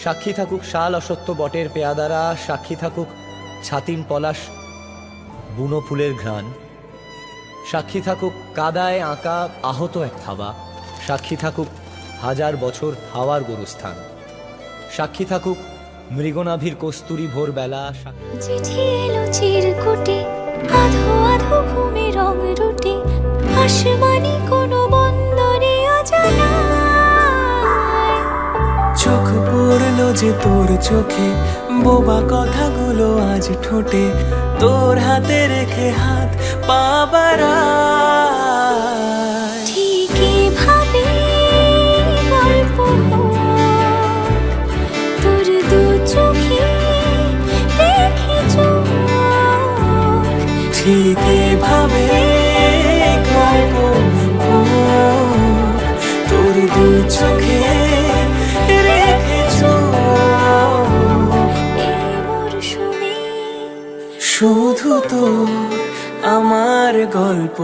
সাক্ষী থাকুক শাল অসত্য বটের পেয়াদারা, সাক্ষী থাকুক ছাতিম পলাশ বুনো ফুলের ঘ্রাণ, সাক্ষী থাকুক কাদায় আঁকা আহত এক থাবা, সাক্ষী থাকুক হাজার বছর হাওয়ার গোরস্থান, সাক্ষী থাকুক মৃগনাভির কস্তুরী ভোরবেলা। চিঠি এলো চিরকুটে, আধো আধো ঘুমে রং রুটে, আসমানি কোনো বন্দরে অজানা। চোখ পড়লো যে তোর চোখে, বোবা কথাগুলো আজ ঠোঁটে, তোর হাতে রেখে হাত পা বাড়ায়। ঠিকই ভাবে গল্প তোর দু চোখে রেখে চোখ, ঠিক এভাবে গল্প তোর দু চোখে রেখেছ। এই মরশুমে শুধু তো আমার গল্প।